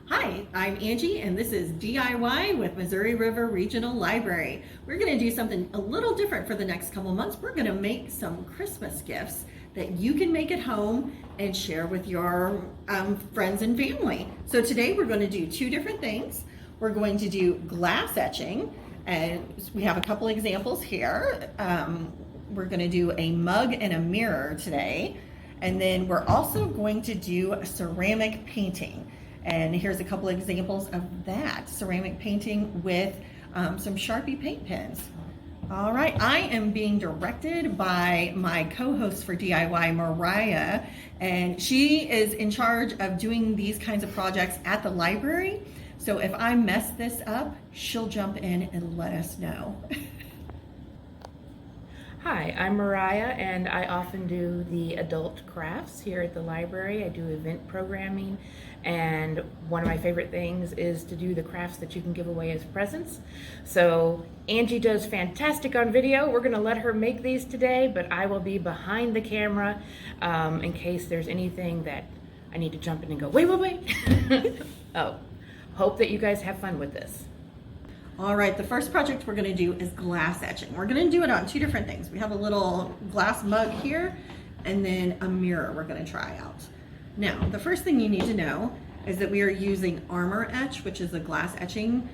Hi, I'm Angie, and this is DIY with Missouri River Regional Library. We're going to do something a little different for the next couple months. We're going to make some Christmas gifts that you can make at home and share with your friends and family. So today we're going to do two different things. We're going to do glass etching, and we have a couple examples here. We're going to do a mug and a mirror today, and then we're also going to do a ceramic painting. And here's a couple examples of that ceramic painting with some Sharpie paint pens. All right, I am being directed by my co-host for DIY, Mariah, and she is in charge of doing these kinds of projects at the library. So if I mess this up, she'll jump in and let us know. Hi, I'm Mariah, and I often do the adult crafts here at the library. I do event programming, and one of my favorite things is to do the crafts that you can give away as presents. So Angie does fantastic on video. We're going to let her make these today, but I will be behind the camera in case there's anything that I need to jump in and go, wait. Oh, hope that you guys have fun with this. All right, the first project we're gonna do is glass etching. We're gonna do it on two different things. We have a little glass mug here and then a mirror we're gonna try out. Now, the first thing you need to know is that we are using Armour Etch, which is a glass etching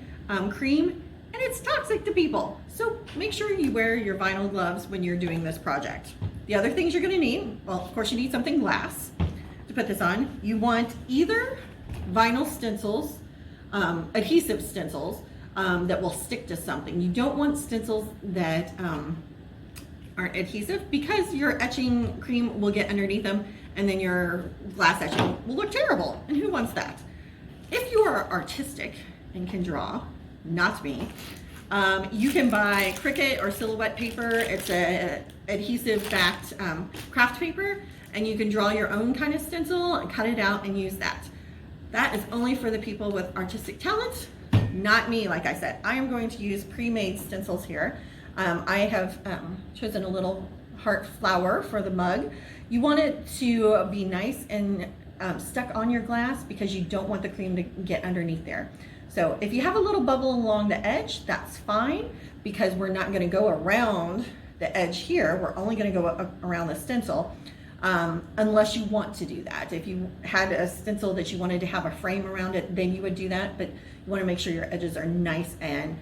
cream, and it's toxic to people. So make sure you wear your vinyl gloves when you're doing this project. The other things you're gonna need, well, of course you need something glass to put this on. You want either vinyl stencils, adhesive stencils, that will stick to something. You don't want stencils that aren't adhesive because your etching cream will get underneath them and then your glass etching will look terrible. And who wants that? If you are artistic and can draw, not me, you can buy Cricut or Silhouette paper. It's a adhesive backed craft paper, and you can draw your own kind of stencil and cut it out and use that. That is only for the people with artistic talent. Not me, like I said. I am going to use pre-made stencils here. I have chosen a little heart flower for the mug. You want it to be nice and stuck on your glass because you don't want the cream to get underneath there. So if you have a little bubble along the edge, that's fine because we're not going to go around the edge here. We're only going to go around the stencil. Unless you want to do that. If you had a stencil that you wanted to have a frame around it, then you would do that, but you want to make sure your edges are nice and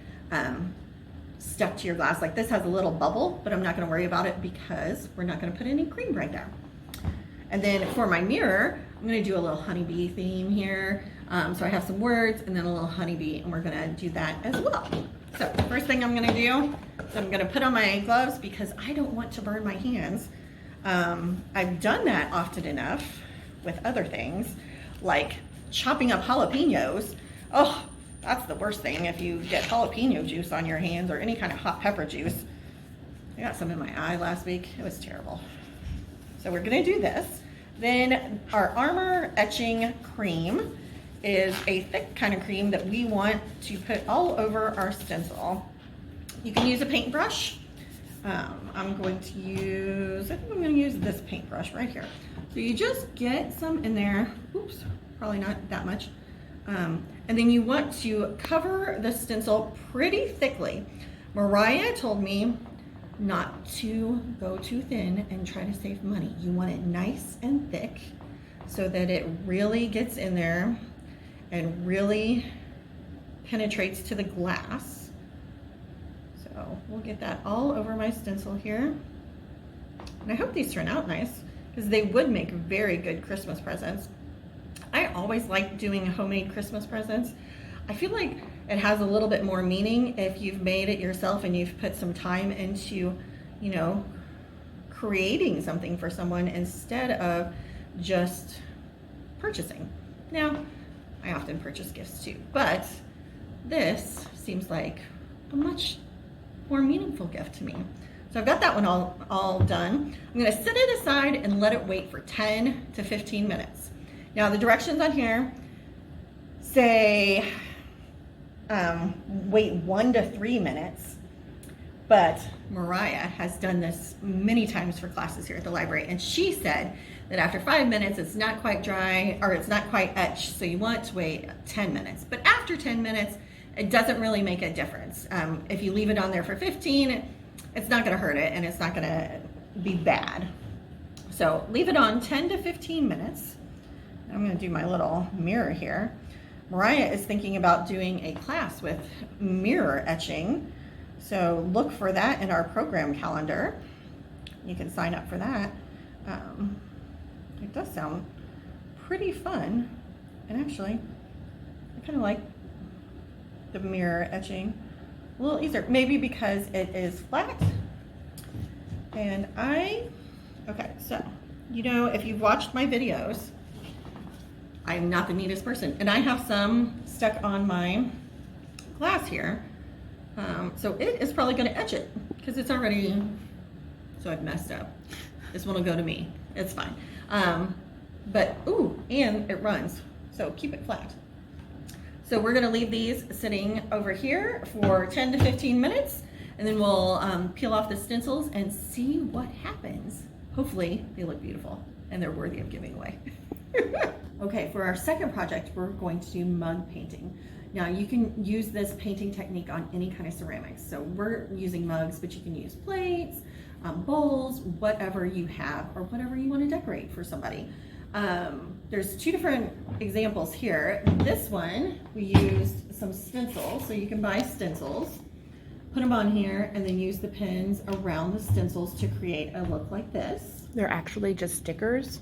stuck to your glass. Like this has a little bubble, but I'm not going to worry about it because we're not going to put any cream right there. And then for my mirror, I'm going to do a little honeybee theme here. So I have some words and then a little honeybee, and we're going to do that as well. So the first thing I'm going to do is I'm going to put on my gloves because I don't want to burn my hands. I've done that often enough with other things, like chopping up jalapenos. Oh, that's the worst thing if you get jalapeno juice on your hands or any kind of hot pepper juice. I got some in my eye last week. It was terrible. So we're gonna do this. Then our Armour etching cream is a thick kind of cream that we want to put all over our stencil. You can use a paintbrush. I'm going to use, I think I'm going to use this paintbrush right here. So you just get some in there. Oops, probably not that much. And then you want to cover the stencil pretty thickly. Mariah told me not to go too thin and try to save money. You want it nice and thick so that it really gets in there and really penetrates to the glass. So we'll get that all over my stencil here. And I hope these turn out nice because they would make very good Christmas presents. I always like doing homemade Christmas presents. I feel like it has a little bit more meaning if you've made it yourself and you've put some time into, you know, creating something for someone instead of just purchasing. Now, I often purchase gifts too, but this seems like a much more meaningful gift to me. So I've got that one all done. I'm gonna set it aside and let it wait for 10 to 15 minutes. Now the directions on here say wait 1 to 3 minutes, but Mariah has done this many times for classes here at the library, and she said that after 5 minutes, it's not quite dry or it's not quite etched. So you want to wait 10 minutes. But after 10 minutes, it doesn't really make a difference. If you leave it on there for 15, it's not gonna hurt it and it's not gonna be bad. So leave it on 10 to 15 minutes. I'm gonna do my little mirror here. Mariah is thinking about doing a class with mirror etching. So look for that in our program calendar. You can sign up for that. It does sound pretty fun. And actually, I kind of like the mirror etching a little easier. Maybe because it is flat. And okay, so, you know, if you've watched my videos, I'm not the neatest person. And I have some stuck on my glass here. So it is probably gonna etch it because it's already, so I've messed up. This one will go to me, it's fine. But, ooh, and it runs, so keep it flat. So we're gonna leave these sitting over here for 10 to 15 minutes, and then we'll peel off the stencils and see what happens. Hopefully they look beautiful and they're worthy of giving away. Okay, for our second project, we're going to do mug painting. Now you can use this painting technique on any kind of ceramics. So we're using mugs, but you can use plates, bowls, whatever you have, or whatever you want to decorate for somebody. There's two different examples here. This one, we used some stencils, so you can buy stencils, put them on here, and then use the pins around the stencils to create a look like this. They're actually just stickers,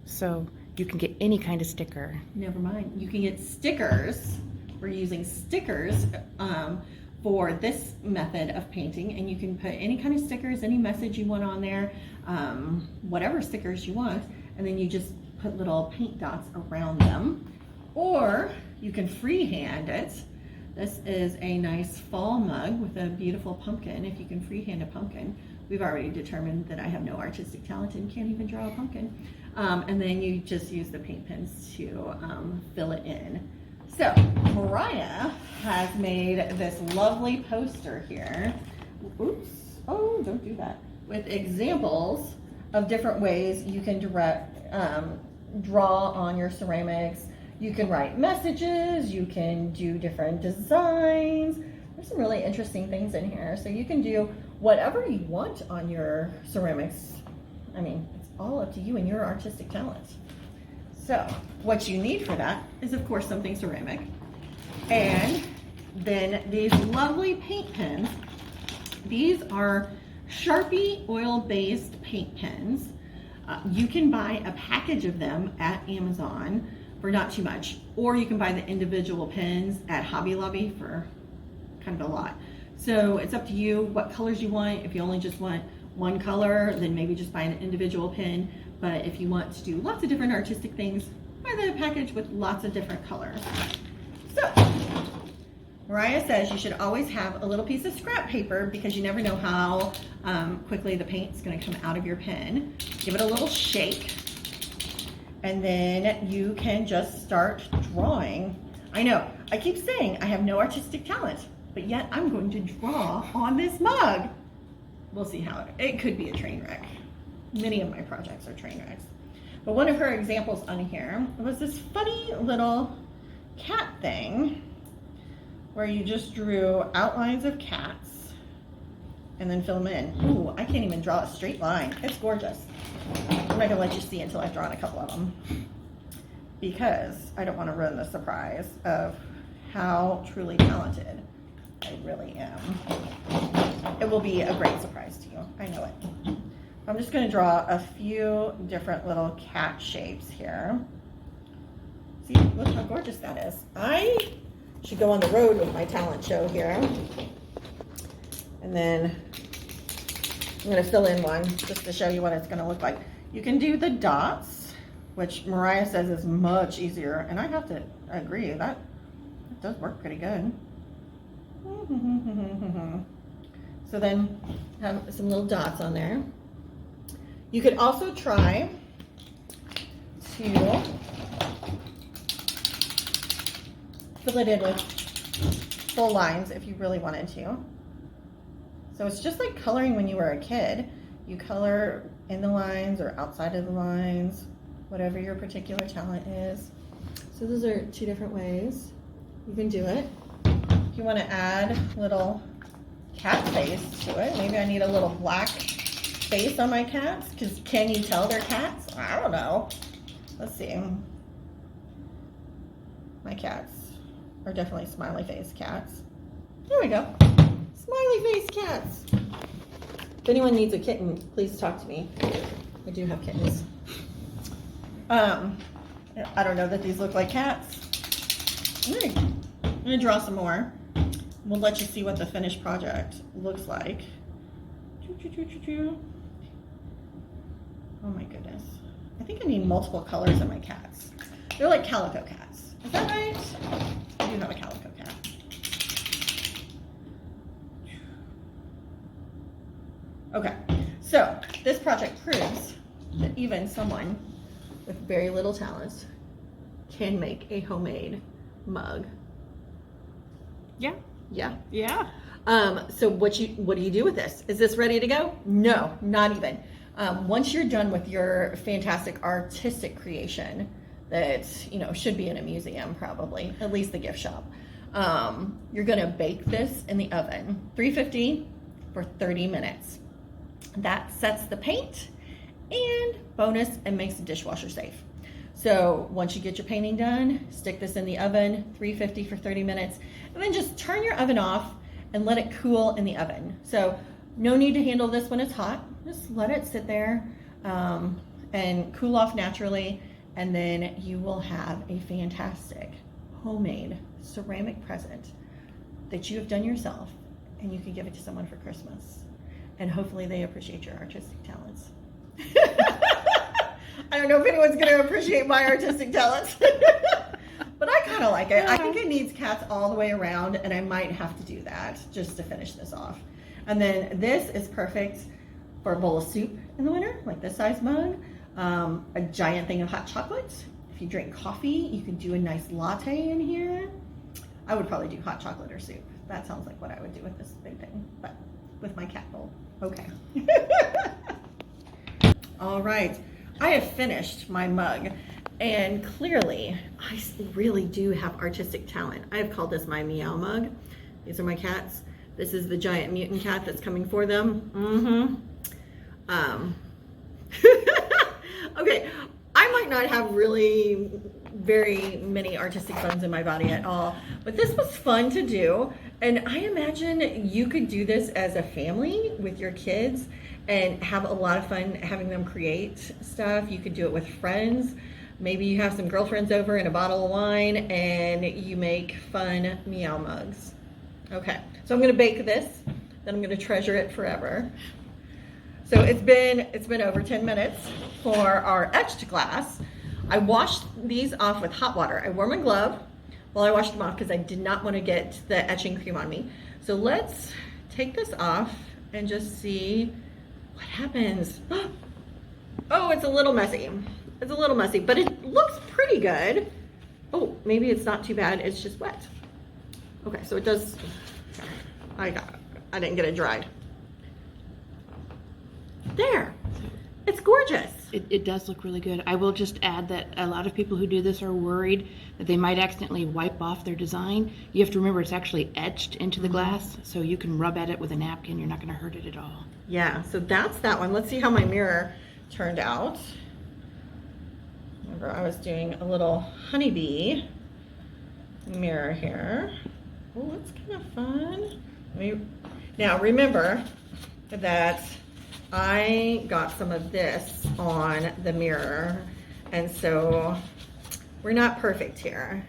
so you can get any kind of sticker. Never mind, you can get stickers. We're using stickers for this method of painting, and you can put any kind of stickers, any message you want on there, whatever stickers you want, and then you just put little paint dots around them. Or you can freehand it. This is a nice fall mug with a beautiful pumpkin. If you can freehand a pumpkin, we've already determined that I have no artistic talent and can't even draw a pumpkin. And then you just use the paint pens to fill it in. So Mariah has made this lovely poster here. Oops, oh, don't do that. With examples of different ways you can draw on your ceramics. You can write messages, you can do different designs. There's some really interesting things in here. So you can do whatever you want on your ceramics. I mean, it's all up to you and your artistic talent. So what you need for that is, of course, something ceramic. And then these lovely paint pens. These are Sharpie oil-based paint pens. You can buy a package of them at Amazon for not too much, or you can buy the individual pens at Hobby Lobby for kind of a lot. So it's up to you what colors you want. If you only just want one color, then maybe just buy an individual pen. But if you want to do lots of different artistic things, buy the package with lots of different colors. So Mariah says you should always have a little piece of scrap paper because you never know how quickly the paint's going to come out of your pen. Give it a little shake, and then you can just start drawing. I know, I keep saying I have no artistic talent, but yet I'm going to draw on this mug. We'll see how it could be a train wreck. Many of my projects are train wrecks. But one of her examples on here was this funny little cat thing where you just drew outlines of cats and then fill them in. Ooh, I can't even draw a straight line. It's gorgeous. I'm not gonna let you see until I've drawn a couple of them because I don't want to ruin the surprise of how truly talented I really am. It will be a great surprise to you. I know it. I'm just going to draw a few different little cat shapes here. See, look how gorgeous that is. I should go on the road with my talent show here. And then I'm going to fill in one just to show you what it's going to look like. You can do the dots, which Mariah says is much easier. And I have to agree, that does work pretty good. So then have some little dots on there. You could also try to fill it in with full lines if you really wanted to. So it's just like coloring when you were a kid. You color in the lines or outside of the lines, whatever your particular talent is. So those are 2 different ways you can do it. If you want to add little cat face to it, maybe I need a little black face on my cats, because can you tell they're cats? I don't know. Let's see. My cats are definitely smiley face cats. There we go. Smiley face cats. If anyone needs a kitten, please talk to me. I do have kittens. I don't know that these look like cats. I'm gonna draw some more. We'll let you see what the finished project looks like. Oh my goodness. I think I need multiple colors in my cats. They're like calico cats. Is that right? I do have a calico cat. Okay, so this project proves that even someone with very little talent can make a homemade mug. Yeah. Yeah. Yeah. So what do you do with this? Is this ready to go? No, not even. Once you're done with your fantastic artistic creation that, should be in a museum probably, at least the gift shop, you're gonna bake this in the oven, 350 for 30 minutes. That sets the paint, and bonus, it makes it dishwasher safe. So once you get your painting done, stick this in the oven, 350 for 30 minutes, and then just turn your oven off and let it cool in the oven. So no need to handle this when it's hot. Just let it sit there and cool off naturally, and then you will have a fantastic homemade ceramic present that you have done yourself, and you can give it to someone for Christmas. And hopefully they appreciate your artistic talents. I don't know if anyone's going to appreciate my artistic talents, but I kind of like it. I think it needs cats all the way around, and I might have to do that just to finish this off. And then this is perfect for a bowl of soup in the winter, like this size mug, a giant thing of hot chocolate. If you drink coffee, you can do a nice latte in here. I would probably do hot chocolate or soup. That sounds like what I would do with this big thing, but with my cat bowl. Okay. All right. I have finished my mug, and clearly I really do have artistic talent. I have called this my meow mug. These are my cats. This is the giant mutant cat that's coming for them. Okay, I might not have really very many artistic bones in my body at all, but this was fun to do, and I imagine you could do this as a family with your kids and have a lot of fun having them create stuff. You could do it with friends. Maybe you have some girlfriends over and a bottle of wine and you make fun meow mugs. Okay, so I'm gonna bake this, then I'm gonna treasure it forever. So it's been over 10 minutes for our etched glass. I washed these off with hot water. I wore my glove while I washed them off because I did not want to get the etching cream on me. So let's take this off and just see what happens. Oh, it's a little messy. It's a little messy, but it looks pretty good. Oh, maybe it's not too bad. It's just wet. Okay, so it does, I didn't get it dried. There, it's gorgeous. It does look really good. I will just add that a lot of people who do this are worried that they might accidentally wipe off their design. You have to remember it's actually etched into the glass, so you can rub at it with a napkin. You're not going to hurt it at all. Yeah, so that's that one. Let's see how my mirror turned out. Remember, I was doing a little honeybee mirror here. Oh, it's kind of fun. Now remember that I got some of this on the mirror, and so we're not perfect here,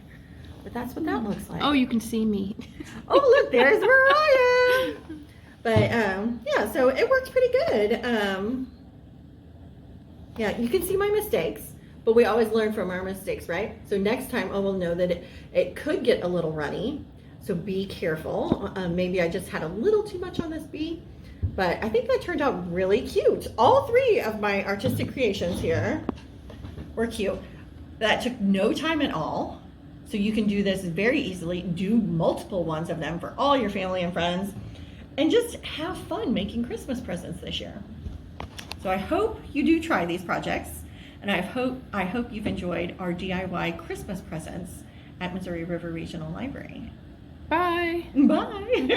but that's what that looks like. Oh, you can see me. Oh, look, there's Mariah. But yeah, so it worked pretty good. Yeah, you can see my mistakes, but we always learn from our mistakes, right? So next time I will know that it could get a little runny, so be careful. Maybe I just had a little too much on this bee, but I think that turned out really cute. All three of my artistic creations here were cute. That took no time at all, so you can do this very easily. Do multiple ones of them for all your family and friends, and just have fun making Christmas presents this year. So I hope you do try these projects, and I hope you've enjoyed our DIY Christmas presents at Missouri River Regional Library. Bye. Bye.